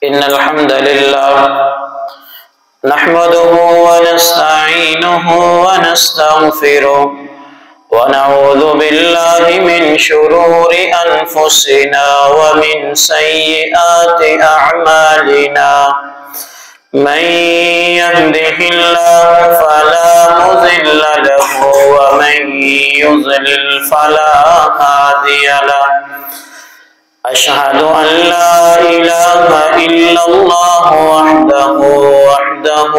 إن الحمد لله نحمده ونستعينه ونستغفره ونعوذ بالله من شرور أنفسنا ومن سيئات أعمالنا من يهده الله فلا مضل له ومن يضلل فلا هادي له أشهد أن لا إله إلا الله وحده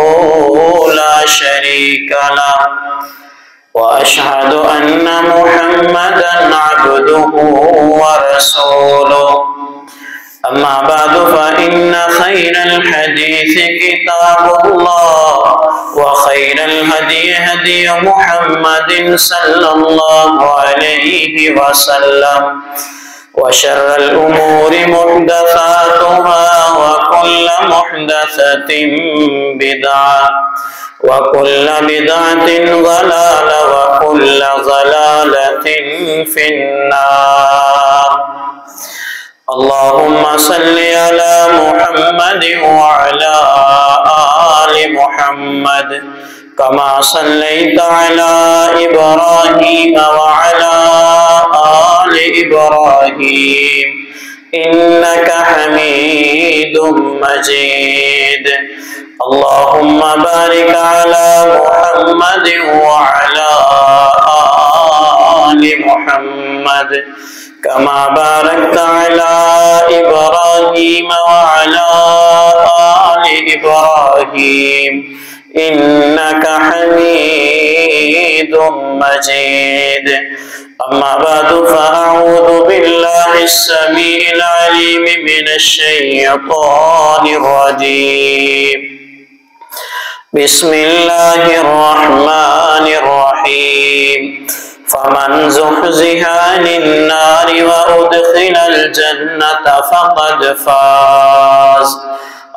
لا شريك له وأشهد أن محمدا عبده ورسوله أما بعد فإن خير الحديث كتاب الله وخير الهدي هدي محمد صلى الله عليه وسلم وشر الأمور محدثاتها وكل محدثة بدعة وكل بدعة ضلالة وكل ضلالة في النار. اللهم صل على محمد وعلى آل محمد كما صليت على إبراهيم وعلى آل إبراهيم إنك حميد مجيد. اللهم بارك على محمد وعلى آل محمد كما باركت على إبراهيم وعلى آل إبراهيم إنك حميد مجيد. أما بعد فأعوذ بالله السميع العليم من الشيطان الرجيم. بسم الله الرحمن الرحيم. فمن زحزح عن النار وأدخل الجنة فقد فاز.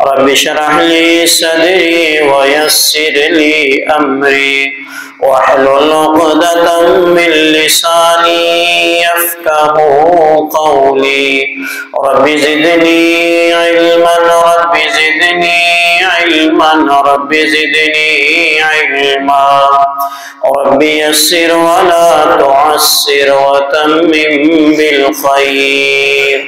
رب اشرح لي صدري ويسر لي أمري واحلل عقدة من لساني يفقهوا قولي. رب زدني علما رب زدني علما رب زدني علما. رب يسر ولا تعسر وتمم بالخير.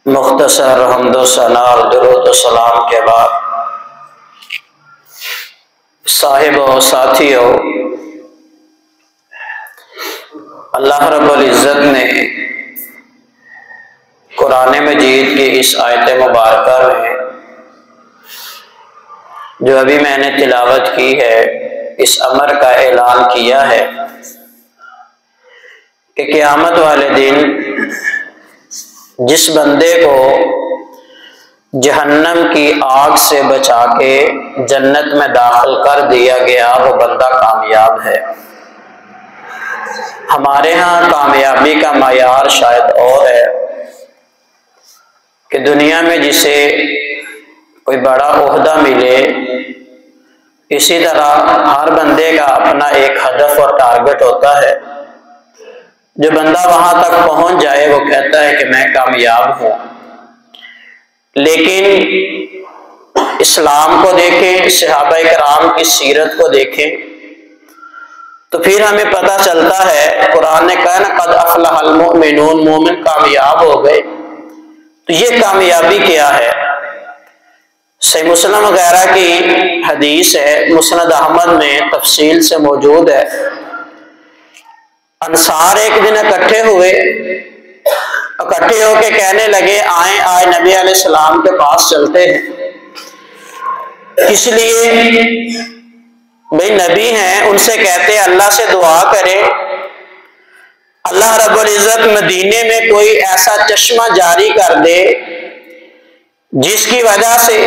مختصر حمد و ثنا اور درود و سلام کے بعد صاحب و ساتھیو، اللہ رب العزت نے قرآن مجید کی اس آیت مبارکہ میں جو ابھی میں نے تلاوت کی ہے، اس امر کا اعلان کیا ہے کہ قیامت والے دن جس بندے کو جہنم کی آگ سے بچا کے جنت میں داخل کر دیا گیا وہ بندہ کامیاب ہے۔ ہمارے ہاں کامیابی کا معیار شاید اور ہے کہ دنیا میں جسے کوئی بڑا عہدہ ملے، اسی طرح ہر بندے کا اپنا ایک ہدف اور ٹارگٹ ہوتا ہے۔ جو بندہ وہاں تک پہنچ جائے وہ کہتا ہے کہ میں کامیاب ہوں۔ لیکن اسلام کو دیکھیں، صحابہ کرام کی سیرت کو دیکھیں تو پھر ہمیں پتہ چلتا ہے، قرآن نے کہا نا قد افلح المؤمنون، مومن کامیاب ہو گئے۔ تو یہ کامیابی کیا ہے؟ صحیح مسلم وغیرہ کی حدیث ہے، مسند احمد میں تفصیل سے موجود ہے۔ انصار ایک دن اکٹھے ہو کے کہنے لگے آئے نبی علیہ السلام کے پاس چلتے ہیں۔ اس لیے بھئی نبی ہیں، ان سے کہتے ہیں اللہ سے دعا کرے اللہ رب العزت مدینے میں کوئی ایسا چشمہ جاری کر دے جس کی وجہ سے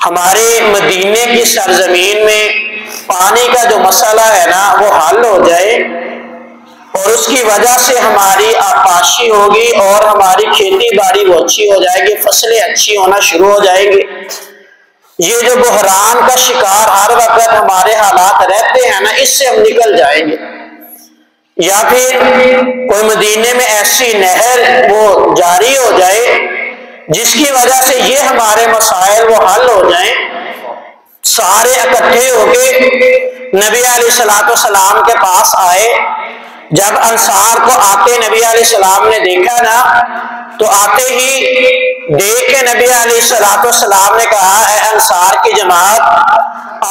ہمارے مدینے کی سرزمین میں پانی کا جو مسئلہ ہے نا وہ حل ہو جائے، اور اس کی وجہ سے ہماری آبپاشی ہوگی اور ہماری کھیتی باڑی وہ اچھی ہو جائے گی، فصلیں اچھی ہونا شروع ہو جائیں گی۔ یہ جو بحران کا شکار ہر وقت ہمارے حالات رہتے ہیں نا، اس سے ہم نکل جائیں گے۔ یا پھر کوئی مدینے میں ایسی نہر وہ جاری ہو جائے جس کی وجہ سے یہ ہمارے مسائل وہ حل ہو جائیں۔ سارے اکٹھے ہو کے نبی علیہ الصلوۃ والسلام کے پاس آئے۔ جب انصار کو آتے نبی علیہ السلام نے دیکھا نا تو آتے ہی دیکھ کے نبی علیہ الصلوۃ والسلام نے کہا، اے انصار کی جماعت،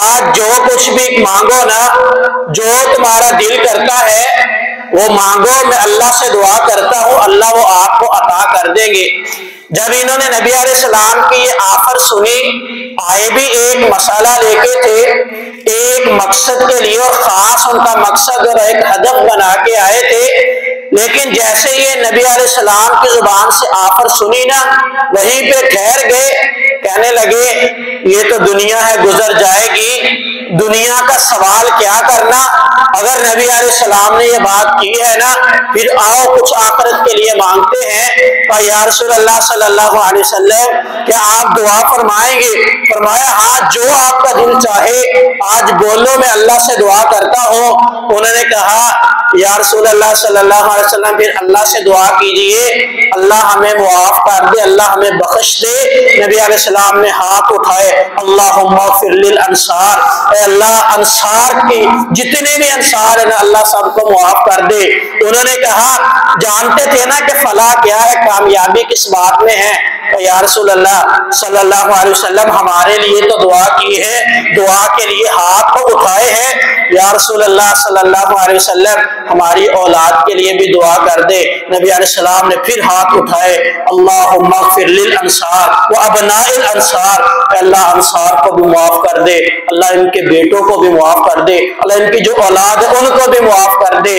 آج جو کچھ بھی مانگو نا، جو تمہارا دل کرتا ہے وہ مانگو، میں اللہ سے دعا کرتا ہوں اللہ وہ آپ کو عطا کر دیں گے۔ جب انہوں نے نبی علیہ السلام کی یہ آفر سنی، آئے بھی ایک مسئلہ لے کے تھے، ایک مقصد کے لیے، اور خاص ان کا مقصد اور ایک ہدف بنا کے آئے تھے، لیکن جیسے یہ نبی علیہ السلام کی زبان سے آفر سنی نا، وہیں پہ ٹھہر گئے، کہنے لگے یہ تو دنیا ہے گزر جائے گی، دنیا کا سوال کیا کرنا، اگر نبی علیہ السلام نے یہ بات کی ہے نا پھر آؤ کچھ آخرت کے لیے مانگتے ہیں۔ کہ یا رسول اللہ صلی اللہ علیہ وسلم کیا آپ دعا فرمائیں گے؟ فرمایا ہاں، جو آپ کا دل چاہے آج بولو، میں اللہ سے دعا کرتا ہوں۔ انہوں نے کہا یا رسول اللہ صلی اللہ علیہ وسلم پھر اللہ سے دعا کیجئے اللہ ہمیں معاف کر دے، اللہ ہمیں بخش دے۔ نبی علیہ السلام نے ہاتھ اٹھائے، اللہم اغفر للانصار، اے اللہ انصار کی جتنے بھی انصار ہیں نا اللہ سب کو معاف کر دے۔ انہوں نے کہا جانتے تھے نا کہ فلاح کیا ہے، کامیابی کس بات میں ہے؟ تو یا رسول اللہ صلی اللہ علیہ وسلم ہمارے لیے تو دعا کی ہے، دعا کے لیے ہاتھ کو اٹھائے ہیں، یا رسول اللہ صلی اللہ علیہ وسلم ہماری اولاد کے لیے بھی دعا کر دے۔ نبی علیہ السلام نے پھر ہاتھ اٹھائے، اللہم اغفر للانصار وابناء الانصار، اللہ انصار کو بھی معاف کر دے، اللہ ان کے بیٹوں کو بھی معاف کر دے، اللہ ان کی جو اولاد ہے ان کو بھی معاف کر دے۔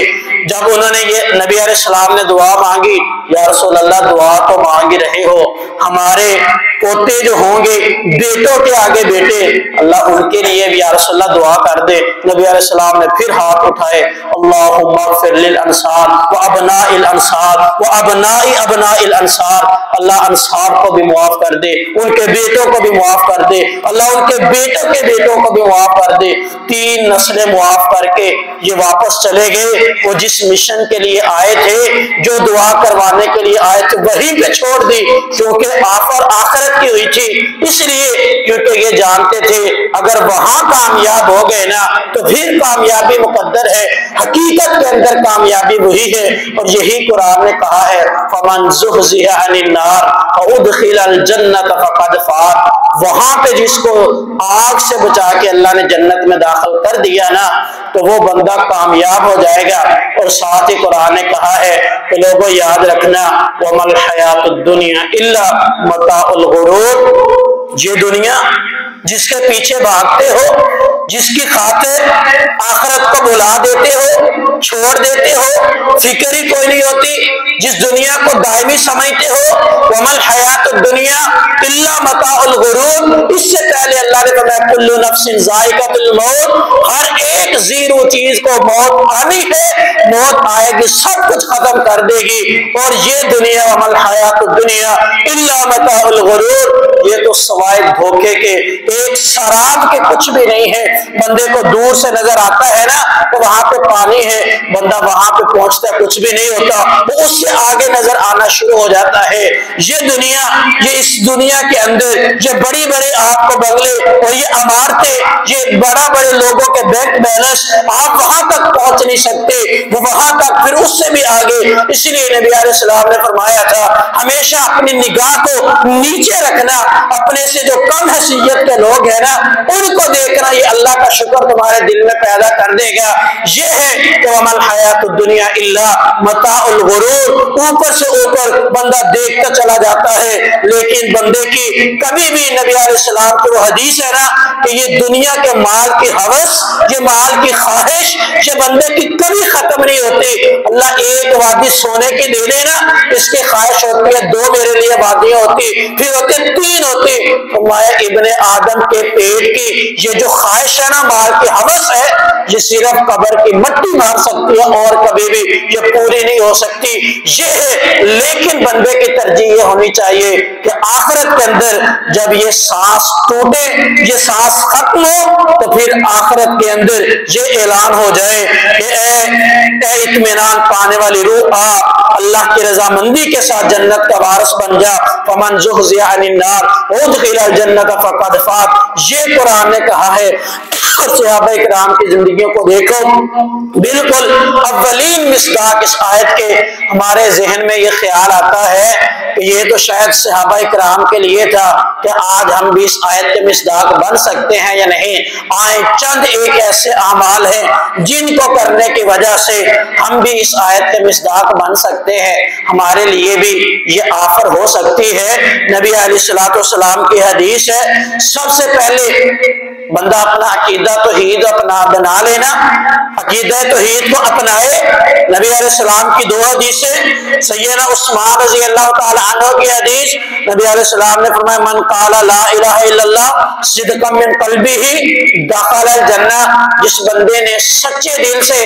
جب انہوں نے یہ نبی علیہ السلام نے دعا مانگی، یا رسول اللہ دعا تو مانگ رہے ہو، ہمارے پوتے جو ہوں گے بیٹوں کے آگے بیٹے، اللہ ان کے لیے بھی یا رسول اللہ دعا کر دے۔ نبی علیہ السلام نے پھر ہاتھ اٹھائے، اللہم اغفر للانصار وابناء الانصار وابناء ابناء الانصار، اللہ انصار کو بھی معاف کر دے، ان کے بیٹوں کو بھی معاف کر دے، اللہ ان کے بیٹوں کے بیٹوں کو بھی معاف کر دے۔ تین نسلیں معاف کر کے یہ واپس چلے گئے، وہ جس مشن کے لیے آئے تھے، جو دعا کروانے کے لیے آئے تھے وہیں پہ چھوڑ دی، کیونکہ آفر آخرت کی ہوئی تھی، اس لیے کیونکہ یہ جانتے تھے اگر وہاں کامیاب ہو گئے نا تو پھر کامیابی مقدر ہے، حقیقت کے اندر کامیابی وہی ہے، اور یہی قرآن نے کہا ہے فَمَنْ زُحْزِحَ عَنِ النَّارِ وَأُدْخِلَ الْجَنَّةَ فَقَدْ فَازَ، وہاں پہ جس کو آگ سے بچا کے اللہ نے جنت میں داخل کر دیا نا تو وہ بندہ کامیاب ہو جائے گا۔ اور ساتھ ہی قرآن نے کہا ہے کہ لوگوں یاد رکھنا وَمَا الْحَيَاةُ الدُّنْيَا إِلَّا مَتَاعُ الْغُرُورِ، یہ دنیا جس کے پیچھے بھاگتے ہو، جس کی خاطر آخرت کو بلا دیتے ہو، چھوڑ دیتے ہو، فکر ہی کوئی نہیں ہوتی، جس دنیا کو دائمی سمجھتے ہو، وَمَا الْحَيَاةُ الدُّنْيَا إِلَّا مَتَاعُ الْغُرُورِ، اس سے پہلے اللہ نے فرمایا كُلُّ نَفْسٍ ذَائِقَةُ الْمَوْتِ، ہر ایک زیرو چیز کو موت آنی ہے، موت آئے گی، سب کچھ ختم کر دے گی، اور یہ دنیا وَمَا الْحَيَاةُ الدُّنْيَا إِلَّا مَتَاعُ الْغُرُورِ، یہ تو سوائے دھوکے کے ایک شراب کے کچھ بھی نہیں ہے۔ بندے کو دور سے نظر آتا ہے نا تو وہاں پہ پانی ہے، بندہ وہاں پہ پہنچتا ہے کچھ بھی نہیں ہوتا، وہ اس سے آگے نظر آنا شروع ہو جاتا ہے۔ یہ دنیا، یہ اس دنیا کے اندر یہ بڑی بڑے آپ کو بنگلے اور یہ عمارتیں، یہ بڑا بڑے لوگوں کے بینک بیلنس، آپ وہاں تک پہنچ نہیں سکتے، وہ وہاں تک پھر اس سے بھی آگے۔ اسی لیے نبی علیہ السلام نے فرمایا تھا ہمیشہ اپنی نگاہ کو نیچے رکھنا، اپنے سے جو کم حیثیت کے لوگ ہیں نا ان کو دیکھنا، یہ اللہ کا شکر تمہارے دل میں پیدا کر دے گا۔ یہ ہے کہ وَمَا الْحَيَاةُ الدُّنْيَا إِلَّا مَتَاعُ الْغُرُورِ، اوپر سے اوپر بندہ دیکھتا چلا جاتا ہے، لیکن بندے کی کبھی بھی نبی علیہ السلام کی وہ حدیث ہے نا کہ یہ دنیا کے مال کی ہوس، یہ مال کی خواہش، یہ بندے کی کبھی ختم نہیں ہوتی۔ اللہ ایک وادی سونے کی دے دے نا، اس کی خواہش ہوتی ہے دو میرے لیے وادیاں ہوتی، پھر ہوتے تین ہوتی۔ فرمایا ابن آدم کے پیٹ کی یہ جو خواہش ہے نا مال کی ہوس ہے، یہ صرف قبر کی مٹی مار سکتی ہے اور کبھی بھی یہ پوری نہیں ہو سکتی۔ یہ ہے، لیکن بندے کی ترجیح یہ ہونی چاہیے کہ آخرت کے اندر جب یہ سانس ٹوٹے، یہ سانس ختم ہو، تو پھر آخرت کے اندر یہ اعلان ہو جائے کہ اے اطمینان پانے والی روح، اللہ کی رضامندی کے ساتھ جنت کا وارث بن جا، فمن زحزح عن النار وادخل الجنۃ فقد فاز۔ یہ قرآن نے کہا ہے۔ اور صحابہ کرام کی زندگیوں کو دیکھو، بالکل اولین مصداق اس آیت کے ہمارے ذہن میں یہ خیال آتا ہے کہ یہ تو شاید صحابہ کرام کے لیے تھا کہ آج ہم بھی اس آیت کے مصداق بن سکتے ہیں یا نہیں۔ آئیں چند ایک ایسے اعمال ہیں جن کو کرنے کی وجہ سے ہم بھی اس آیت کے مصداق بن سکتے ہیں، ہمارے لیے بھی یہ آفر ہو سکتی ہے۔ نبی علیہ الصلوۃ والسلام کی حدیث ہے، سب سے پہلے بندہ اپنا عقیدہ توحید اپنا بنا لینا، عقیدہ توحید کو اپنائے۔ نبی علیہ السلام کی دو حدیثیں، سیدنا عثمان رضی اللہ تعالی عنہ کی حدیث، نبی علیہ السلام نے فرمایا من قال لا الہ الا اللہ صدقا من قلبہ دخل الجنہ، جس بندے نے سچے دل سے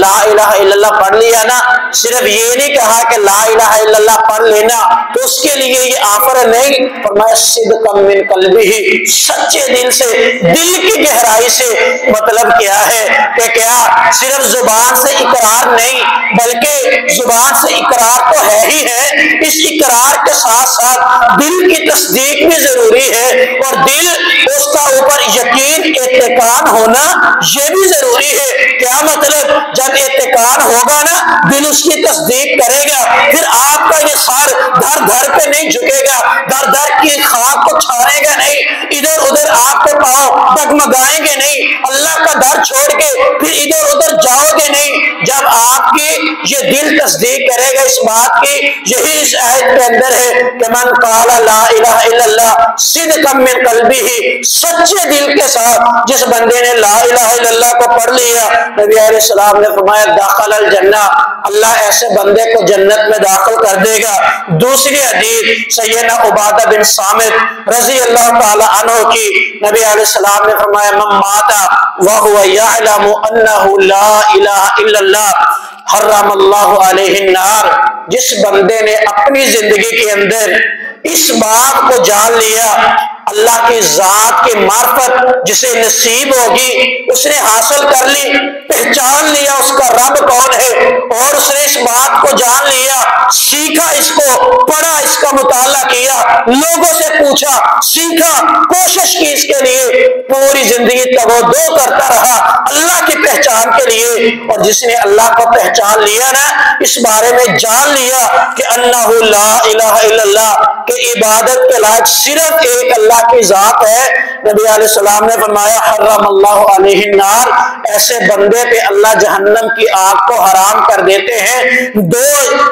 لا الہ الا اللہ پڑھ لیا نا، صرف یہ نہیں کہا کہ لا الہ الا اللہ پڑھ لینا تو اس کے لیے یہ آفر نہیں، فرمایا صدقا من قلبہ، سچے دل سے، دل کی گہرائی سے۔ مطلب کیا ہے کہ کیا صرف زبان سے اقرار نہیں بلکہ زبان سے اقرار تو ہے ہی ہے، اس اقرار کے ساتھ ساتھ دل کی تصدیق بھی ضروری ہے، اور دل اس کا اوپر یقین اعتقاد ہونا یہ بھی ضروری ہے۔ کیا مطلب جب اعتقاد ہوگا نا، دل اس کی تصدیق کرے گا، پھر آپ کا یہ سر دھر دھر پہ نہیں جھکے گا، دھر دھر کی خاک کو چھانے گا نہیں، ادھر ادھر آپ کے پاؤں ڈگمگائیں گے نہیں، اللہ کا در چھوڑ کے پھر ادھر ادھر جاؤ گے نہیں۔ جب آپ کی یہ دل تصدیق کرے گا اس بات کی، یہی اس آیت کے اندر ہے کہ من قال لا الہ الا اللہ صدقا من قلبہ، سچے دل کے ساتھ جس بندے نے لا الہ الا اللہ کو پڑھ لیا، نبی علیہ السلام نے فرمایا دخل الجنہ، اللہ ایسے بندے کو جنت میں داخل کر دے گا۔ دوسری حدیث سیدنا عبادہ بن صامت رضی اللہ تعالی عنہ کی، نبی علیہ السلام نے فرمایا من مات وهو يعلم انه لا الہ الا اللہ حرم اللہ علیہ النار، جس بندے نے اپنی زندگی کے اندر اس بات کو جان لیا، اللہ کی ذات کی معرفت جسے نصیب ہوگی اس نے حاصل کر لی، پہچان لیا اس کا رب کون ہے، اور اس نے اس بات کو جان لیا، سیکھا، اس کو پڑھا، اس کا مطالعہ کیا، لوگوں سے پوچھا، سیکھا، کوشش کی اس کے لیے، پوری زندگی تودو کرتا رہا اللہ کی پہچان کے لیے، اور جس نے اللہ کو پہچان لیا نا، اس بارے میں جان لیا کہ انہ لا الہ الا اللہ، کہ عبادت کے لائق صرف ایک اللہ کی ذات ہے، نبی علیہ السلام نے فرمایا حرم اللہ علیہ النار، ایسے بندے پہ اللہ جہنم کی آگ کو حرام کر دیتے ہیں۔ دو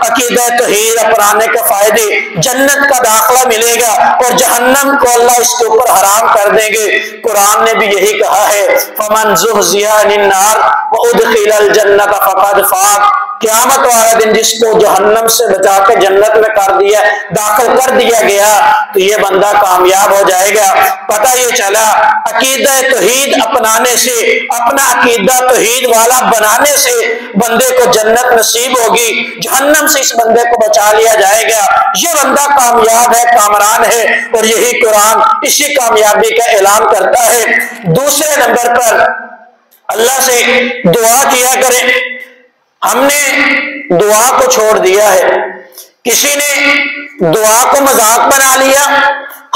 عقیدہ توحید اپنانے کے فائدے، جنت کا داخلہ ملے گا اور جہنم کو اللہ اس کے اوپر حرام کر دیں گے۔ قرآن نے بھی یہی کہا ہے فمن زحزح عن النار وادخل الجنۃ فقد فاز، قیامت والا دن جس کو جہنم سے بچا کے جنت میں کر دیا، داخل کر دیا گیا، تو یہ بندہ کامیاب ہو جائے گا۔ پتہ یہ چلا عقیدہ توحید اپنانے سے، اپنا عقیدہ توحید والا بنانے سے بندے کو جنت نصیب ہوگی، جہنم سے اس بندے کو بچا لیا جائے گا، یہ بندہ کامیاب ہے، کامران ہے، اور یہی قرآن اسی کامیابی کا اعلان کرتا ہے۔ دوسرے نمبر پر اللہ سے دعا کیا کریں۔ ہم نے دعا کو چھوڑ دیا ہے، کسی نے دعا کو مذاق بنا لیا،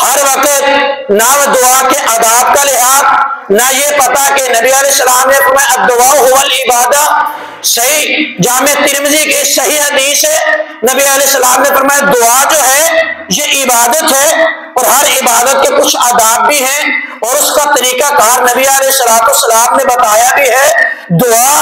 ہر وقت نہ دعا کے آداب کا لحاظ، نہ یہ پتا کہ نبی علیہ السلام نے فرمایا الدعاء هو العبادہ، صحیح جامع ترمذی کی صحیح حدیث ہے، نبی علیہ السلام نے فرمایا دعا جو ہے یہ عبادت ہے، اور ہر عبادت کے کچھ آداب بھی ہیں اور اس کا طریقہ کار نبی علیہ السلام نے بتایا بھی ہے۔ دعا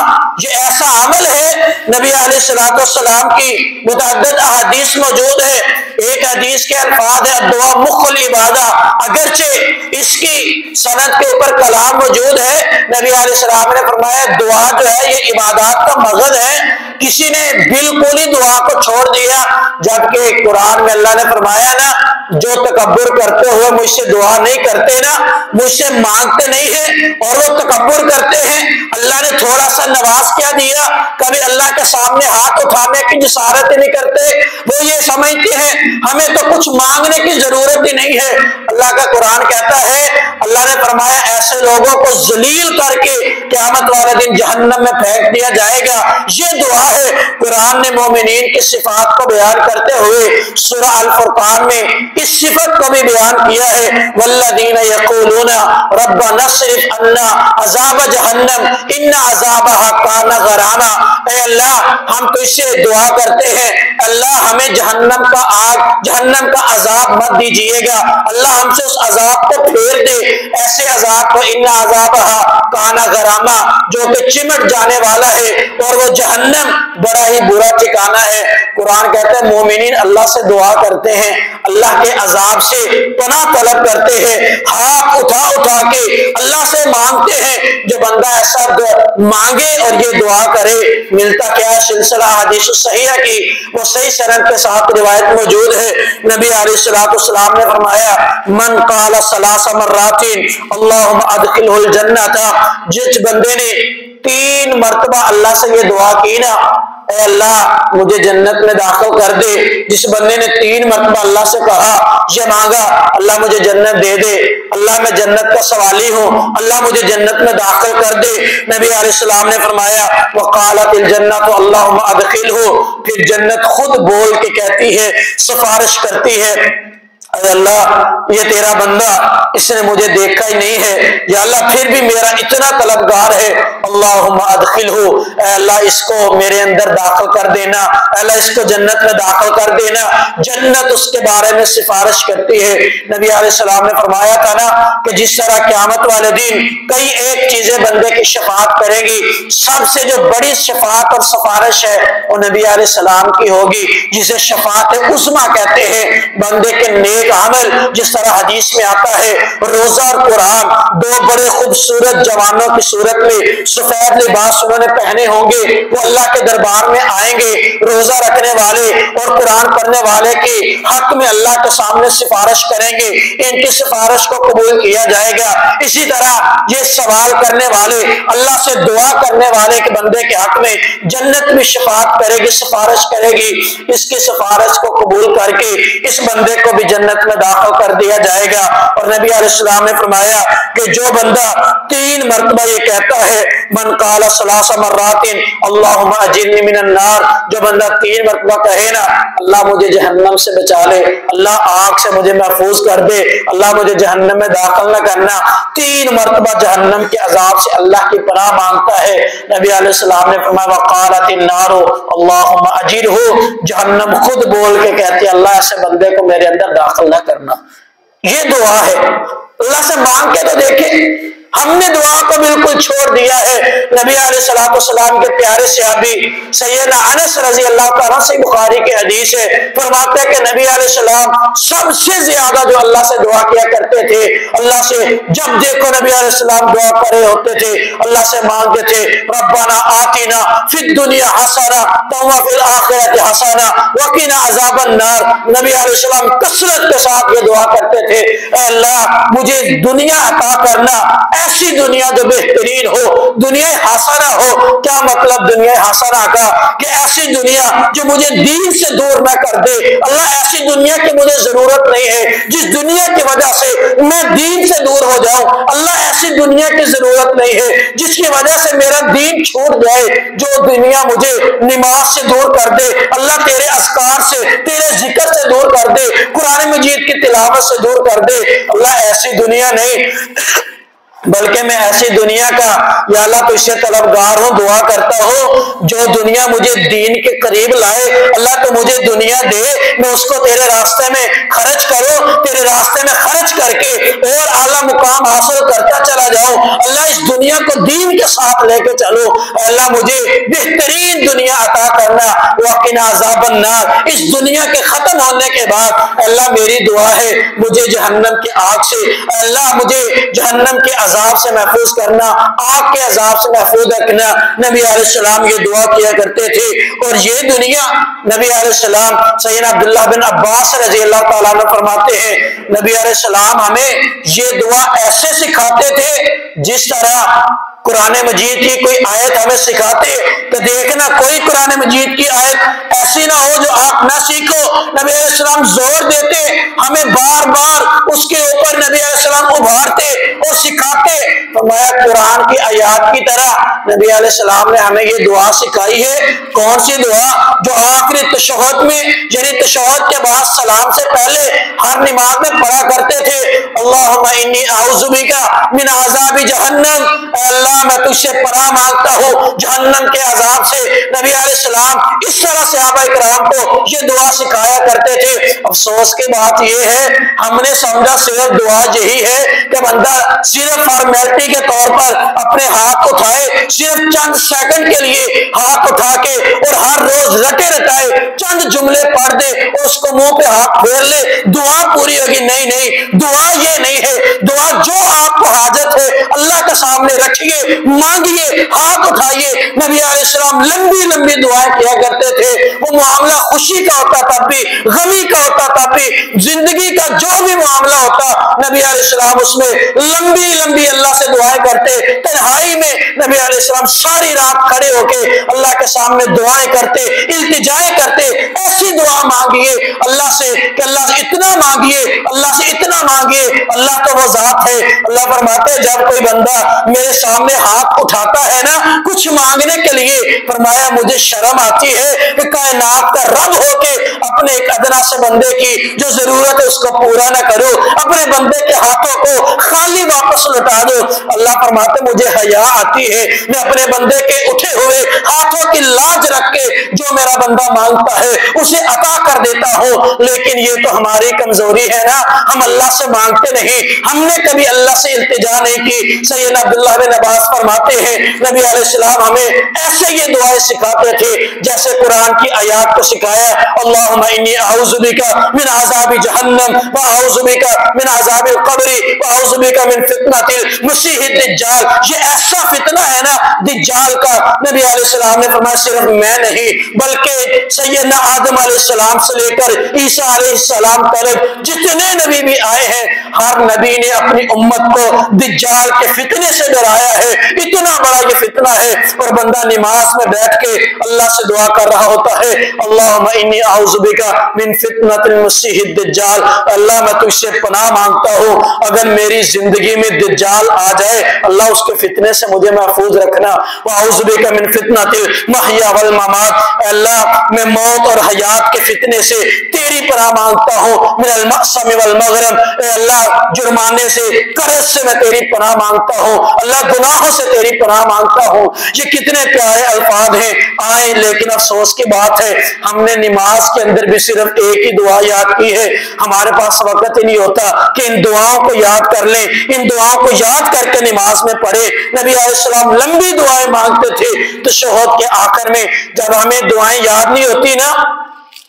یہ ایسا عمل ہے، نبی علیہ السلام کی متعدد احادیث موجود ہے، ایک حدیث کے الفاظ ہے دعا مخ العبادہ، اگرچہ اس کی سند کے اوپر کلام موجود ہے، نبی علیہ السلام نے فرمایا دعا جو ہے یہ عبادات کا مغز ہے۔ کسی نے بالکل ہی دعا کو چھوڑ دیا، جبکہ قرآن میں اللہ نے فرمایا نا جو تکبر کرتے ہوئے مجھ سے دعا نہیں کرتے نا، مجھ سے مانگتے نہیں ہیں اور وہ تکبر کرتے ہیں، اللہ نے تھوڑا سا نواز کیا دیا، کبھی اللہ کے سامنے ہاتھ اٹھانے کی جسارت ہی نہیں کرتے، وہ یہ سمجھتے ہیں ہمیں تو کچھ مانگنے کی ضرورت ہی نہیں ہے۔ اللہ کا قرآن کہتا ہے، اللہ نے فرمایا ایسے لوگوں کو ذلیل کر کے قیامت والے دن جہنم میں پھینک دیا جائے گا۔ یہ دعا ہے۔ قرآن نے مومنین کی صفات کو بیان کرتے ہوئے سورہ الفرقان میں اس صفت کو بھی بیان کیا ہے، والذین یقولون ربنا اصرف عنا عذاب جہنم ان عذابها کان غراما۔ اے اللہ ہم تو اس سے دعا کرتے ہیں، اللہ ہمیں جہنم کا آگ، جہنم کا عذاب مت دیجیے گا، اللہ ہم سے اس عذاب کو پھیر دے، ایسے عذاب کو ان عذابها کان غراما جو کہ چمٹ جانے والا ہے، اور وہ جہنم بڑا ہی برا ٹھکانہ ہے۔ قرآن کہتا ہے مومنین اللہ سے دعا کرتے ہیں، اللہ کے عذاب سے پناہ طلب کرتے ہیں، ہاتھ اٹھا اٹھا کے اللہ سے مانگتے ہیں۔ جو بندہ ایسا مانگے اور یہ دعا کرے، ملتا کیا ہے؟ سلسلہ حدیث صحیحہ کی وہ صحیح سند کے ساتھ روایت موجود ہے، نبی علیہ الصلوۃ والسلام نے فرمایا من قال ثلاث مرات اللہم ادخلہ الجنہ، جس بندے نے 3 مرتبہ اللہ سے یہ دعا کی نا، اے اللہ مجھے جنت میں داخل کر دے، جس بندے نے 3 مرتبہ اللہ سے کہا، یہ مانگا اللہ مجھے جنت دے دے، اللہ میں جنت کا سوالی ہوں، اللہ مجھے جنت میں داخل کر دے، نبی علیہ السلام نے فرمایا وقالت الجنت اللہم ادخلہ، پھر جنت خود بول کے کہتی ہے، سفارش کرتی ہے، اے اللہ یہ تیرا بندہ اس نے مجھے دیکھا ہی نہیں ہے، یا اللہ پھر بھی میرا اتنا طلبگار ہے، اللہم ادخلہ، اے اللہ اس کو میرے اندر داخل کر دینا، اے اللہ اس کو جنت میں داخل کر دینا۔ جنت اس کے بارے میں سفارش کرتی ہے۔ نبی علیہ السلام نے فرمایا تھا نا کہ جس طرح قیامت والے دن کئی ایک چیزیں بندے کی شفاعت کرے گی، سب سے جو بڑی شفاعت اور سفارش ہے وہ نبی علیہ السلام کی ہوگی، جسے شفاعت عظمیٰ کہتے ہیں۔ بندے کے نیک عمل، جس طرح حدیث میں آتا ہے روزہ اور قرآن، 2 بڑے خوبصورت جوانوں کی صورت میں سفید لباس انہوں نے پہنے ہوں گے، وہ اللہ کے دربار میں آئیں گے، روزہ رکھنے والے اور قرآن پڑھنے والے کے حق میں اللہ کے سامنے سفارش کریں گے، ان کی سفارش کو قبول کیا جائے گا۔ اسی طرح یہ سوال کرنے والے، اللہ سے دعا کرنے والے کے بندے کے حق میں جنت میں شفاعت کرے گی، سفارش کرے گی، اس کی سفارش کو قبول کر کے اس بندے کو بھی جنت میں داخل کر دیا جائے گا۔ اور نبی علیہ السلام نے فرمایا کہ جو بندہ 3 مرتبہ یہ کہتا ہے من قال 3 مرات اللہم اجرنی من النار، جو بندہ 3 مرتبہ کہے نا اللہ مجھے جہنم سے بچا لے، اللہ آگ سے مجھے محفوظ کر دے، اللہ مجھے جہنم میں داخل نہ کرنا، 3 مرتبہ جہنم کے عذاب سے اللہ کی پناہ مانگتا ہے۔ نبی علیہ السلام نے فرمایا وقالت النار اللہم اجرہ، جہنم خود بول کے کہتی ہے اللہ ایسے بندے کو میرے اندر داخل نہ کرنا۔ یہ دعا ہے، اللہ سے مانگ کے تو دیکھیں، ہم نے دعا کو بالکل چھوڑ دیا ہے۔ نبی علیہ الصلوۃ والسلام کے پیارے صحابی سیدنا انس رضی اللہ تعالیٰ سے بخاری کی حدیث ہے، فرماتے ہیں کہ نبی علیہ السلام سب سے زیادہ جو اللہ سے دعا کیا کرتے تھے، اللہ سے جب دیکھو نبی علیہ السلام دعا کرے ہوتے تھے، اللہ سے مانگتے تھے ربنا آتنا فی الدنیا حسنہ وفی الآخرۃ حسنہ وقنا عذاب النار۔ نبی علیہ السلام کثرت کے ساتھ یہ دعا کرتے تھے، اے اللہ مجھے دنیا عطا کرنا، ایسی دنیا جو بہترین ہو، دنیا حسنہ ہو۔ کیا مطلب دنیا حسنہ کا؟ کہ ایسی دنیا جو مجھے دین سے دور نہ کر دے، اللہ ایسی دنیا کی مجھے ضرورت نہیں ہے جس دنیا کی وجہ سے میں دین سے دور ہو جاؤں، اللہ ایسی دنیا کی ضرورت نہیں ہے جس کی وجہ سے میرا دین چھوٹ جائے، جو دنیا مجھے نماز سے دور کر دے، اللہ تیرے اذکار سے، تیرے ذکر سے دور کر دے، قرآن مجید کی تلاوت سے دور کر دے، اللہ ایسی دنیا نہیں، بلکہ میں ایسی دنیا کا یا اللہ تو اس سے طلبگار ہوں، دعا کرتا ہوں جو دنیا مجھے دین کے قریب لائے، اللہ تو مجھے دنیا دے، میں اس کو تیرے راستے میں خرچ کروں، تیرے راستے میں خرچ کر کے اور اعلیٰ مقام حاصل کرتا چلا جاؤں، اللہ اس دنیا کو دین کے ساتھ لے کے چلو، اللہ مجھے بہترین دنیا عطا کرنا، وقنا عذاب النار، اس دنیا کے ختم ہونے کے بعد اللہ میری دعا ہے مجھے جہنم کی آگ سے، اللہ مجھے جہنم کے عذاب سے محفوظ کرنا، آگ کے عذاب سے محفوظ رکھنا۔ نبی علیہ السلام یہ دعا کیا کرتے تھے، اور یہ دنیا نبی علیہ السلام سیدنا عبداللہ بن عباس رضی اللہ تعالیٰ عنہ فرماتے ہیں نبی علیہ السلام ہمیں یہ دعا ایسے سکھاتے تھے جس طرح قرآن مجید کی کوئی آیت ہمیں سکھاتے کہ دیکھنا کوئی قرآن مجید کی آیت ایسی نہ ہو جو آپ نہ سیکھو۔ نبی علیہ السلام زور دیتے، ہمیں بار بار اس کے اوپر نبی علیہ السلام ابھارتے اور سکھاتے۔ فرمایا قرآن کی آیات کی طرح نبی علیہ السلام نے ہمیں یہ دعا سکھائی ہے۔ کون سی دعا؟ جو آخری تشہد میں یعنی تشہد کے بعد سلام سے پہلے ہر نماز میں پڑھا کرتے تھے، اللہم انی اعوذ بک من عذاب جہنم، اے اللہ میں تجھ سے پناہ مانگتا ہوں جہنم کے عذاب سے۔ نبی علیہ السلام اس طرح صحابہ کرام کو یہ دعا سکھایا کرتے تھے۔ افسوس کی بات یہ ہے ہم نے سمجھا صرف دعا یہی ہے کہ بندہ صرف فارمیلٹی کے طور پر اپنے ہاتھ اٹھائے، صرف چند سیکنڈ کے لیے ہاتھ اٹھا کے اور ہر روز رٹے رٹائے چند جملے پڑھ دے اور اس کو منہ پہ ہاتھ پھیر لے، دعا پوری ہوگی۔ نہیں نہیں، دعا یہ نہیں ہے۔ دعا جو آپ کو حاجت ہے اللہ کے سامنے رکھیے، مانگیے، ہاتھ اٹھائیے۔ نبی علیہ السلام لمبی لمبی دعائیں کیا کرتے تھے۔ وہ معاملہ خوشی کا ہوتا تھا بھی، غمی کا ہوتا تھا بھی، زندگی کا جو بھی معاملہ ہوتا نبی علیہ السلام اس میں لمبی لمبی اللہ سے دعائیں کرتے۔ تنہائی میں نبی علیہ السلام ساری رات کھڑے ہو کے اللہ کے سامنے دعائیں کرتے، التجائیں کرتے۔ ایسی دعا مانگیے اللہ سے کہ اللہ سے اتنا مانگیے، اللہ سے اتنا مانگیے۔ اللہ تو وہ ذات ہے۔ اللہ فرماتے جب کوئی بندہ میرے سامنے ہاتھ اٹھاتا ہے نا کچھ مانگنے کے لیے، فرمایا مجھے شرم آتی ہے کہ کائنات کا رب ہو کے اپنے ایک ادنا سے بندے کی جو ضرورت ہے اس کو پورا نہ کرو، اپنے بندے کے ہاتھوں کو خالی واپس لوٹا دو۔ اللہ فرماتے مجھے حیا آتی ہے میں اپنے بندے کے اٹھے ہوئے ہاتھوں کی لاج رکھ کے جو میرا بندہ مانگتا ہے اسے عطا کر دیتا ہوں۔ لیکن یہ تو ہماری کمزوری ہے نا، ہم اللہ سے مانگتے نہیں، ہم نے کبھی اللہ سے التجا نہیں کی۔ سیدنا عبداللہ بن عباس فرماتے ہیں نبی علیہ السلام ہمیں ایسے یہ دعائیں سکھاتے تھے جیسے قرآن کی آیات کو سکھایا، اللہم انی اعوذ بک من عذاب جہنم واعوذ بک من عذاب القبر واعوذ بک من فتنۃ المسیح الدجال۔ یہ ایسا فتنہ ہے نا دجال کا، نبی علیہ السلام نے فرمایا صرف میں نہیں بلکہ سیدنا آدم علیہ السلام سے لے کر عیسیٰ علیہ السلام تک جتنے نبی بھی آئے ہیں ہر نبی نے اپنی امت کو دجال کے فتنے سے ڈرایا ہے۔ اتنا بڑا یہ فتنہ ہے، اور بندہ نماز میں بیٹھ کے اللہ سے دعا کر رہا ہوتا ہے، اللہم انی اعوذ بک من فتنۃ المسیح الدجال، اللہ میں تجھ سے پناہ مانگتا ہوں اگر میری زندگی میں دجال آ جائے اللہ اس کے فتنے سے مجھے محفوظ رکھنا۔ واعوذ بک من فتنۃ المحیا والممات، اللہ میں موت اور حیات کے فتنے سے تیری پناہ مانگتا ہوں۔ من المأثم والمغرم، اے اللہ جرمانے سے قرض سے میں تیری پناہ مانگتا ہوں، اللہ گناہوں سے تیری پناہ مانگتا ہوں۔ یہ کتنے پیارے الفاظ ہیں آئے، لیکن افسوس کی بات ہے ہم نے نماز کے اندر بھی صرف ایک ہی دعا یاد کی ہے، ہمارے پاس وقت ہی نہیں ہوتا کہ ان دعاؤں کو یاد کر لیں، ان دعاؤں کو یاد کر کے نماز میں پڑھے۔ نبی علیہ السلام لمبی دعائیں مانگتے تھے، تشہد کے آخر میں جب ہمیں دعائیں یاد نہیں ہوتی نا،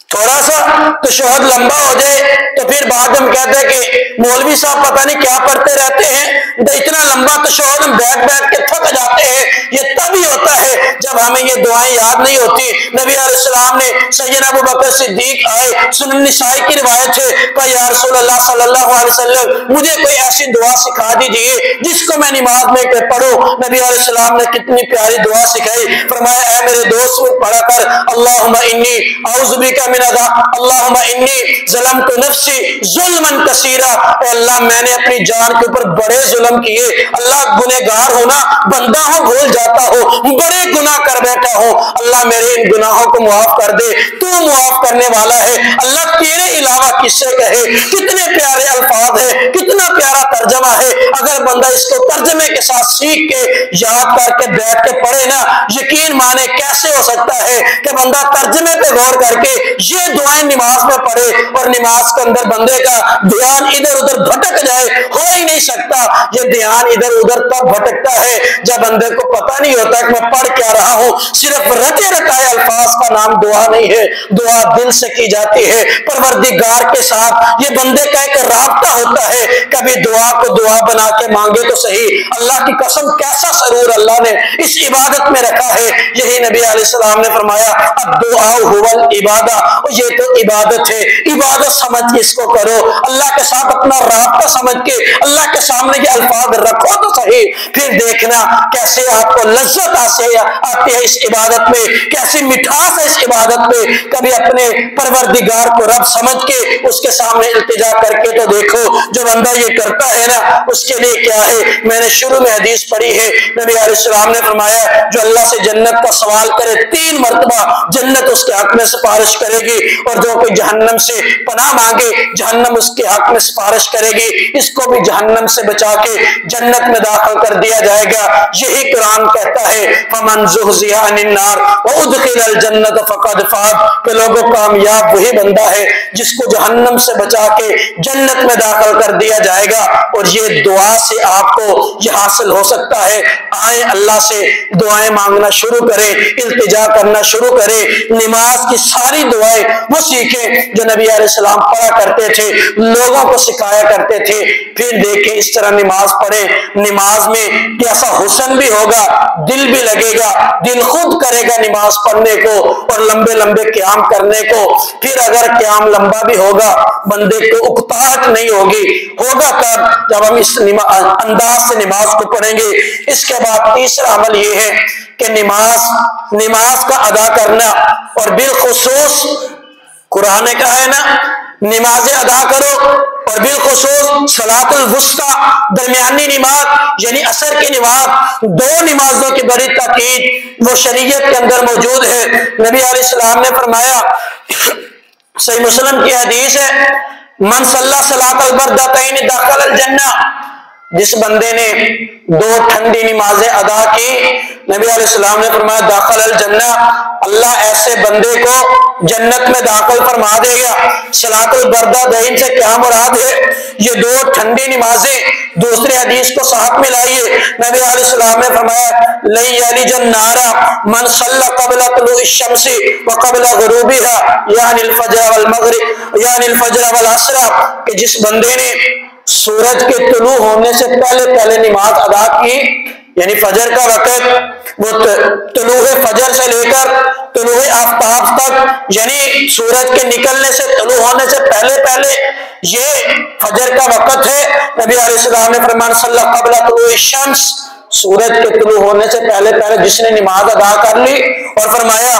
تھوڑا سا تشہد لمبا ہو جائے تو پھر بعد ہم کہتے ہیں کہ مولوی صاحب پتہ نہیں کیا پڑھتے رہتے ہیں، اتنا لمبا تشہد ہم بیٹھ بیٹھ کے تھک جاتے ہیں۔ یہ تب ہی ہوتا ہے جب ہمیں یہ دعائیں یاد نہیں ہوتی۔ نبی علیہ السلام نے سیدنا ابو بکر صدیق آئے، سنن نسائی کی روایت ہے کہ یا رسول اللہ صلی اللہ علیہ وسلم مجھے کوئی ایسی دعا سکھا دیجیے جس کو میں نماز میں پڑھوں۔ نبی علیہ السلام نے کتنی پیاری دعا سکھائی، فرمایا اے میرے دوست پڑھا کر اللہم انی اعوذ بک من اللہم انی ظلمت نفسی ظلما کثیرا، اے اللہ میں نے اپنی جان کے اوپر بڑے ظلم کیے، اللہ گنہگار ہونا بندہ ہوں بھول جاتا ہوں، بڑے گناہ کر بیٹھا ہوں، اللہ میرے ان گناہوں کو معاف کر دے، تو معاف کرنے والا ہے، اللہ تیرے علاوہ کس سے کہے۔ کتنے پیارے الفاظ ہیں، کتنا پیارا ترجمہ ہے، اگر بندہ اس کو ترجمے کے ساتھ سیکھ کے یاد کر کے بیٹھ کے پڑھے نا، یقین مانے کیسے ہو سکتا ہے کہ بندہ ترجمے پہ غور کر کے یہ دعائیں نماز میں پڑھے اور نماز کے اندر بندے کا دھیان ادھر ادھر بھٹک جائے، ہو ہی نہیں سکتا۔ یہ دھیان ادھر ادھر تب بھٹکتا ہے جب بندے کو پتہ نہیں ہوتا کہ میں پڑھ کیا رہا ہوں۔ صرف رٹے رٹائے الفاظ کا نام دعا نہیں ہے، دعا دل سے کی جاتی ہے، پروردگار کے ساتھ یہ بندے کا ایک رابطہ ہوتا ہے۔ کبھی دعا دعا کو دعا بنا کے مانگے تو صحیح. اللہ کی قسم کیسا سرور اللہ نے اس عبادت میں رکھا ہے. یہی نبی علیہ السلام نے فرمایا الدعاء هو العبادہ, یہ تو عبادت ہے. عبادت سمجھ کے اس کو کرو, اللہ کے ساتھ اپنا رابطہ سمجھ کے اللہ کے سامنے یہ الفاظ رکھو تو صحیح. پھر دیکھنا کیسے آپ کو لذت آتی ہے اس عبادت میں, کیسی مٹھاس ہے اس عبادت میں. کبھی اپنے پروردگار کو رب سمجھ کے اس کے سامنے التجا کر کے تو دیکھو. جو بندہ یہ کرتا ہے نا اس کے لیے کیا ہے. میں نے شروع میں حدیث پڑھی ہے, نبی علیہ السلام نے فرمایا جو اللہ سے جنت کا سوال کرے 3 مرتبہ جنت اس کے حق میں سفارش کرے گی, اور جو کوئی جہنم سے پناہ مانگے جہنم اس کے حق میں سفارش کرے گی. اس کو بھی جہنم سے بچا کے جنت میں داخل کر دیا جائے گا. یہی قرآن کہتا ہے فمن زحزح عن النار وادخل الجنت فقد فاز, کہ لوگوں کامیاب وہی بندہ ہے جس کو جہنم سے بچا کے جنت میں داخل کر دیا جائے گا. اور یہ دعا سے آپ کو یہ حاصل ہو سکتا ہے. آئیں اللہ سے دعائیں مانگنا شروع کریں, التجا کرنا شروع کریں. نماز کی ساری دعائیں وہ سیکھیں جو نبی علیہ السلام پڑھا کرتے تھے, لوگوں کو سکھایا کرتے تھے. پھر دیکھیں اس طرح نماز پڑھیں. نماز میں کیسا حسن بھی ہوگا, دل بھی لگے گا, دل خود کرے گا نماز پڑھنے کو اور لمبے لمبے قیام کرنے کو. پھر اگر قیام لمبا بھی ہوگا بندے کو اکتاہٹ نہیں ہوگی. ہوگا کب, جب ہم اس انداز سے نماز کو پڑھیں گے. اس کے بعد تیسرا عمل یہ ہے کہ نماز کا ادا کرنا, اور بالخصوص قرآن نے کہا ہے نا نمازیں ادا کرو, اور بالخصوص صلاۃ الوسطی درمیانی نماز یعنی عصر کی نماز, 2 نمازوں کی بڑی تاکید وہ شریعت کے اندر موجود ہے. نبی علیہ السلام نے فرمایا, صحیح مسلم کی حدیث ہے, من صلی صلاۃ البردتین دخل الجنہ, جس بندے نے 2 ٹھنڈی نمازیں ادا کی نبی علیہ السلام نے فرمایا داخل الجنہ, اللہ ایسے بندے کو جنت میں داخل فرما دے گا. صلاۃ البردتین سے کیا مراد ہے؟ یہ 2 ٹھنڈی نمازیں. دوسری حدیث کو ساتھ ملائیے, نبی علیہ السلام نے فرمایا لن یلج النار من صلی قبل طلوع الشمس وقبل غروبها یعنی الفجر والمغرب یعنی الفجر والعصر, کہ جس بندے نے سورج کے طلوع ہونے سے پہلے نماز ادا کی, یعنی فجر کا وقت وہ طلوع فجر سے لے کر طلوع آفتاب تک, یعنی سورج کے نکلنے سے طلوع ہونے سے پہلے یہ فجر کا وقت ہے. نبی علیہ السلام نے فرمایا صلی قبل طلوع الشمس, سورج کے طلوع ہونے سے پہلے جس نے نماز ادا کر لی. اور فرمایا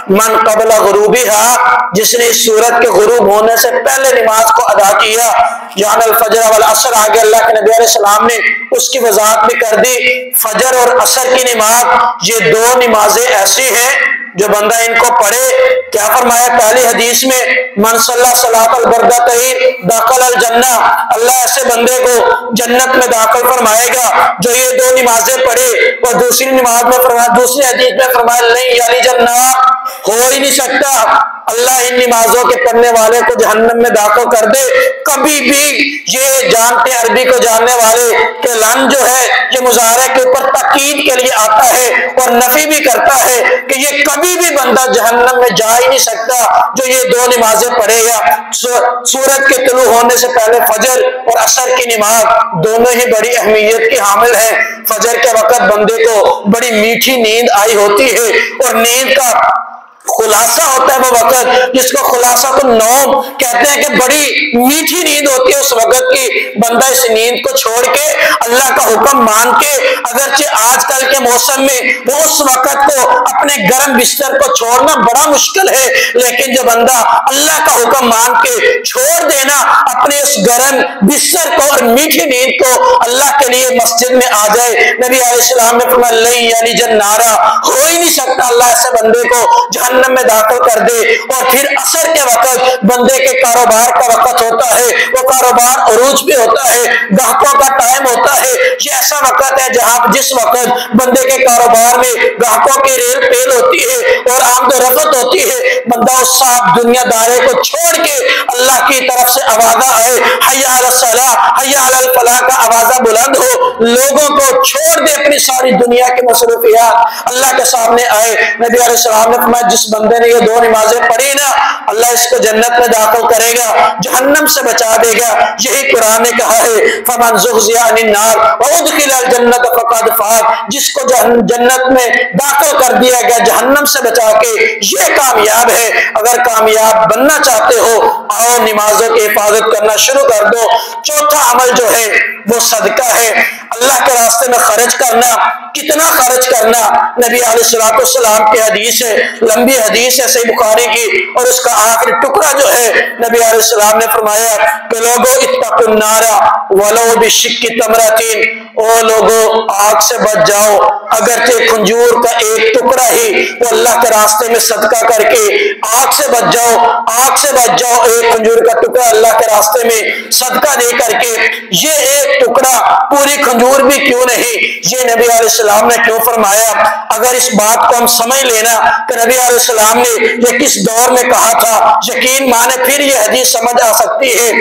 من قبل غروبها, جس نے سورج کے غروب ہونے سے پہلے نماز کو ادا کیا. یعنی الفجر والعصر, آگے اللہ کے نبی علیہ السلام نے اس کی وضاحت بھی کر دی. فجر اور عصر کی نماز یہ 2 نمازیں ایسی ہیں جو بندہ ان کو پڑھے. کیا فرمایا پہلی حدیث میں من صلی صلاۃ البردتین دخل الجنہ, اللہ ایسے بندے کو جنت میں داخل فرمائے گا جو یہ 2 نمازیں پڑھے. اور دوسری نماز میں فرمایا, دوسری حدیث میں فرمایا نہیں یلج النار, ہو ہی نہیں سکتا اللہ ان نمازوں کے پڑھنے والے کو جہنم میں داخل کر دے. کبھی بھی یہ جانتے عربی کو جاننے والے کہ لن جو ہے یہ مظاہرے کے اوپر تاکید کے لیے آتا ہے اور نفی بھی کرتا ہے کہ یہ کبھی بھی بندہ جہنم میں جا ہی نہیں سکتا جو یہ 2 نمازیں پڑھے گا. سورج کے طلوع ہونے سے پہلے فجر اور عصر کی نماز دونوں ہی بڑی اہمیت کی حامل ہیں. فجر کے وقت بندے کو بڑی میٹھی نیند آئی ہوتی ہے, اور نیند کا خلاصہ ہوتا ہے وہ وقت جس کو خلاصہ النوم کہتے ہیں, کہ بڑی میٹھی نیند ہوتی ہے اس وقت کی. بندہ اس نیند کو چھوڑ کے اللہ کا حکم مان کے, اگرچہ آج کل کے موسم میں وہ اس وقت کو اپنے گرم بستر کو چھوڑنا بڑا مشکل ہے, لیکن جو بندہ اللہ کا حکم مان کے چھوڑ دینا اپنے اس گرم بستر کو اور میٹھی نیند کو اللہ کے لیے مسجد میں آ جائے. نبی علیہ السلام نے فرمایا لن یلج النار, ہو ہی نہیں سکتا اللہ ایسے بندے کو جہنم میں داخل کر دے. اور پھر عصر کے وقت بندے کے کاروبار کا وقت ہوتا ہے, وہ کاروبار عروج بھی ہوتا ہے, گاہکوں کا ٹائم ہوتا ہے. یہ ایسا وقت ہے جس وقت بندے کے کاروبار میں گاہکوں کی ریل پیل ہوتی ہے اور آمد و رفت ہوتی ہے. بندہ اس صاحب دنیا دارے کو چھوڑ کے اللہ کی طرف سے آوازہ آئے حی علی الصلاۃ حی علی الفلاح کا آوازہ بلند ہو, لوگوں کو چھوڑ دے اپنی ساری دنیا کی مصروفیات, اللہ کے سامنے آئے. نبی علیہ السلام نے فرمایا جس بندے نے یہ 2 نمازیں پڑھی نا اللہ اس کو جنت میں داخل کرے گا, جہنم سے بچا دے گا. یہی قرآن نے کہا ہے فمن زحزح عن النار وادخل الجنت فقد فاز, جس کو جنت میں داخل کر دیا گیا جہنم سے بچا کے یہ کامیاب ہے. اگر کامیاب بننا چاہتے ہو آؤ نمازوں کی حفاظت کرنا شروع کر دو. چوتھا عمل جو ہے وہ صدقہ ہے, اللہ کے راستے میں خرچ کرنا. کتنا خرچ کرنا؟ نبی علیہ الصلوۃ والسلام کی حدیث ہے, لمبی حدیث ہے صحیح بخاری کی, اور اس کا آخری ٹکڑا جو ہے نبی علیہ السلام نے فرمایا کہ لوگوں اتقوا النار ولو بشق تمرۃ, او لوگوں آگ سے بچ جاؤ اگرچہ کھجور کا ایک ٹکڑا ہی وہ اللہ کے راستے میں صدقہ کر کے آگ سے بچ جاؤ, آگ سے بچ جاؤ. ایک کھجور کا ٹکڑا اللہ کے راستے میں صدقہ دے کر کے, یہ ایک ٹکڑا پوری کھجور بھی کیوں نہیں, یہ نبی علیہ السلام نے کیوں فرمایا؟ اگر اس بات کو ہم سمجھ لینا کہ نبی علیہ السلام نے یہ کس دور میں کہا تھا, یقین مانے پھر یہ حدیث سمجھ آ سکتی ہے.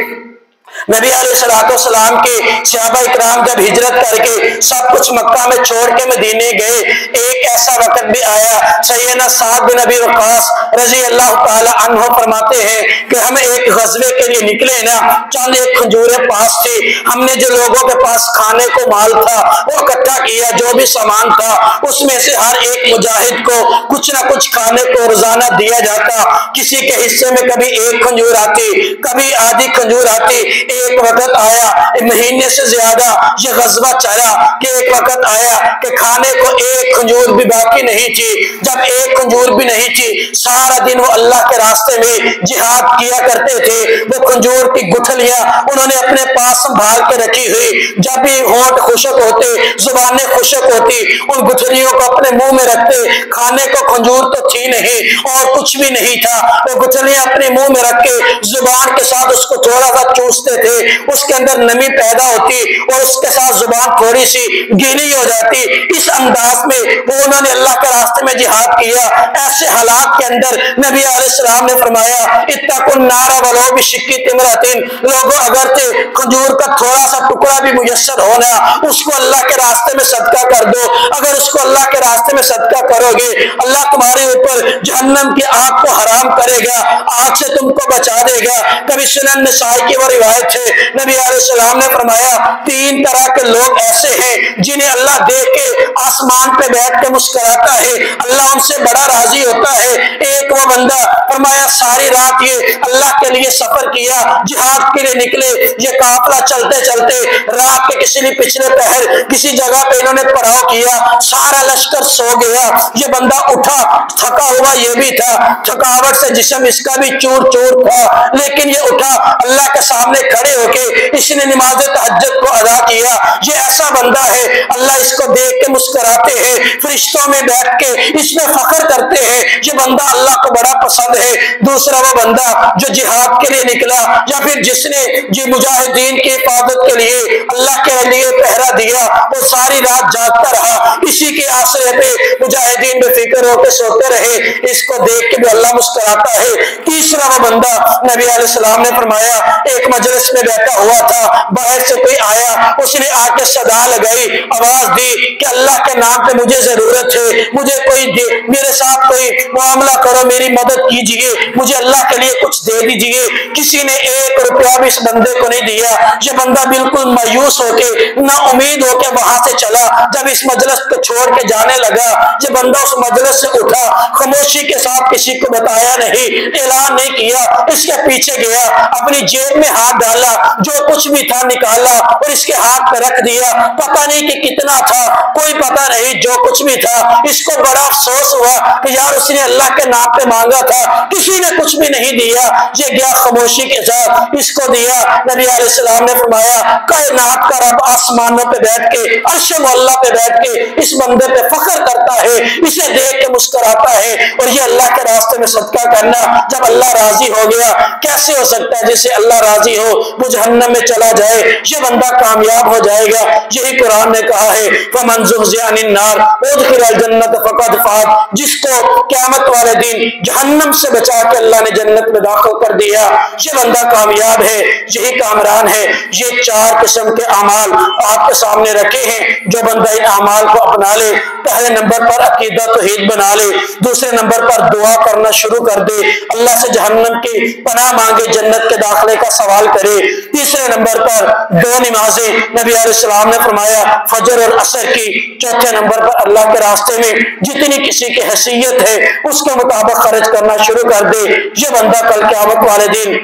نبی علیہ السلام کے صحابہ اکرام جب ہجرت کر کے سب کچھ مکہ میں چھوڑ کے مدینے گئے, ایک ایسا وقت بھی آیا سیدنا سعد بن ابی وقاص رضی اللہ تعالی عنہ فرماتے ہیں کہ ہم ایک غزوے کے لیے نکلے نا, چند ایک کھجوریں پاس تھی, ہم نے جو لوگوں کے پاس کھانے کو مال تھا وہ اکٹھا کیا, جو بھی سامان تھا اس میں سے ہر ایک مجاہد کو کچھ نہ کچھ کھانے کو روزانہ دیا جاتا. کسی کے حصے میں کبھی ایک کھجور آتی, کبھی آدھی کھجور آتی. ایک وقت آیا مہینے سے زیادہ یہ غزوہ چلا کہ ایک وقت آیا کہ کھانے کو ایک کھجور بھی باقی نہیں تھی. جب ایک کھجور بھی نہیں تھی, سارا دن وہ اللہ کے راستے میں جہاد کیا کرتے تھے. وہ کھجور کی گٹھلیاں انہوں نے اپنے پاس سنبھال کے رکھی ہوئی, جب بھی ہونٹ خشک ہوتے, زبانیں خشک ہوتی, ان گٹھلیوں کو اپنے منہ میں رکھتے. کھانے کو کھجور تو تھی نہیں اور کچھ بھی نہیں تھا, وہ گٹھلیاں اپنے منہ میں رکھ کے زبان کے ساتھ اس کو تھوڑا سا چوستے تھے, اس کے اندر نمی پیدا ہوتی اور اس کے ساتھ زبان تھوڑی سی گیلی ہو جاتی. اس انداز میں وہ انہوں نے اللہ کے راستے میں جہاد کیا. ایسے حالات کے اندر نبی علیہ السلام نے فرمایا اتقوا النار ولو بشق تمرۃ, لوگوں اگرچہ کھجور کا تھوڑا سا ٹکڑا بھی میسر ہونا اس کو اللہ کے راستے میں صدقہ کر دو. اگر اس کو اللہ کے راستے میں صدقہ کرو گے اللہ تمہارے اوپر جہنم کی آگ کو حرام کرے گا, آگ سے تم کو بچا دے گا. کبھی سنن نسائی کی وہ روایت ہے نبی علیہ السلام نے فرمایا 3 طرح کے لوگ ایسے ہیں جنہیں اللہ دیکھ کے آسمان پہ بیٹھ کے مسکراتا ہے, اللہ ان سے بڑا راضی ہوتا ہے. ایک وہ بندہ فرمایا ساری رات یہ اللہ کے لیے سفر کیا, جہاد کے لیے نکلے, یہ قافلہ چلتے چلتے رات کے کسی پچھلے پہر کسی جگہ پہ انہوں نے پڑاؤ کیا, سارا لشکر سو گیا, یہ بندہ اٹھا تھکا ہوا یہ بھی تھا, تھکاوٹ سے جسم اس کا بھی چور چور تھا, لیکن یہ اٹھا اللہ کے سامنے کھڑے ہو کے اس نے نماز تہجد کو ادا کیا. یہ ایسا بندہ ہے اللہ اس کو دیکھ کے مسکراتے ہیں, فرشتوں میں بیٹھ کے اس میں فخر کرتے ہیں, یہ بندہ اللہ کو بڑا پسند ہے. دوسرا وہ بندہ جو جہاد کے لیے نکلا یا پھر جس نے مجاہدین کی حفاظت کے لیے اللہ کے لیے پہرا دیا, وہ ساری رات جاگتا رہا, اسی کے آسرے پہ مجاہدین بے فکر ہو کے سوتے رہے, اس کو دیکھ کے بھی اللہ مسکراتا ہے. تیسرا وہ بندہ نبی علیہ السلام نے فرمایا ایک مجلس میں بیٹھا ہوا تھا, باہر سے کوئی آیا, اس نے آ کے صدا لگائی, آواز دی کہ اللہ کے نام پہ مجھے ضرورت ہے, مجھے کوئی میرے ساتھ کوئی معاملہ کرو, میری مدد کیجئے, مجھے اللہ کے لیے کچھ دے دیجئے. کسی نے 1 روپیہ بھی اس بندے کو نہیں دیا. یہ بندہ بالکل مایوس ہو کے نا امید ہو کے وہاں سے چلا. جب اس مجلس کو چھوڑ کے جانے لگا, یہ بندہ اس مجلس سے اٹھا, خاموشی کے ساتھ کسی کو بتایا نہیں, اعلان نہیں کیا, اس کے پیچھے گیا, اپنی جیب میں ہاتھ ڈالا, جو کچھ بھی تھا نکالا اور اس کے ہاتھ پہ رکھ دیا. پتہ نہیں کہ کتنا تھا, کوئی پتہ نہیں, جو کچھ بھی تھا. اس کو بڑا افسوس ہوا کہ یار اس نے اللہ کے نام پہ مانگا تھا, کسی نے کچھ بھی نہیں دیا. یہ گیا خاموشی کے ساتھ اس کو دیا. نبی علیہ السلام نے فرمایا کائنات کا رب آسمانوں پہ بیٹھ کے, عرش معلیٰ پہ بیٹھ کے اس بندے پہ فخر کرتا ہے, اسے دیکھ کے مسکراتا ہے. اور یہ اللہ کے راستے میں صدقہ کرنا جب اللہ راضی ہو گیا, کیسے ہو سکتا ہے جسے اللہ راضی ہو وہ جہنم میں چلا جائے، یہ بندہ کامیاب ہو جائے گا۔ یہی قرآن نے کہا ہے فَمَنْ زُحْزِحَ عَنِ النَّارِ وَأُدْخِلَ الْجَنَّةَ فَقَدْ فَازَ، جس کو قیامت والے دن جہنم سے بچا کے اللہ نے جنت میں داخل کر دیا، یہ بندہ کامیاب ہے، یہی کامران ہے۔ یہ چار قسم کے اعمال آپ کے سامنے رکھے ہیں، جو بندہ ان اعمال کو اپنا لے، پہلے نمبر پر عقیدہ توحید بنا لے، دوسرے نمبر پر دعا کرنا شروع کر دے، اللہ سے جہنم کی پناہ مانگے، جنت کے داخلے کا سوال کرے، تیسرے نمبر پر دو نمازیں نبی علیہ السلام نے فرمایا فجر اور عصر کی، چوتھے نمبر پر اللہ کے راستے میں جتنی کسی کی حیثیت ہے اس کے مطابق خرچ کرنا شروع کر دے، یہ بندہ کل قیامت والے دن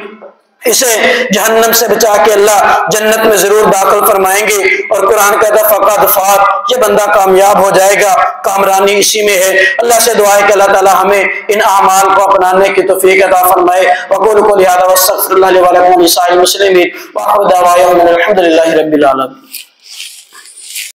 اسے جہنم سے بچا کے اللہ جنت میں ضرور داخل فرمائیں گے۔ اور قرآن کہتا ہے فقد فاز، یہ بندہ کامیاب ہو جائے گا، کامرانی اسی میں ہے۔ اللہ سے دعا ہے کہ اللہ تعالی ہمیں ان اعمال کو اپنانے کی توفیق عطا فرمائے۔ وقول قولی ھذا واستغفر اللہ لی ولکم ولسائر المسلمین، وآخر دعوانا الحمد للہ رب العالمین۔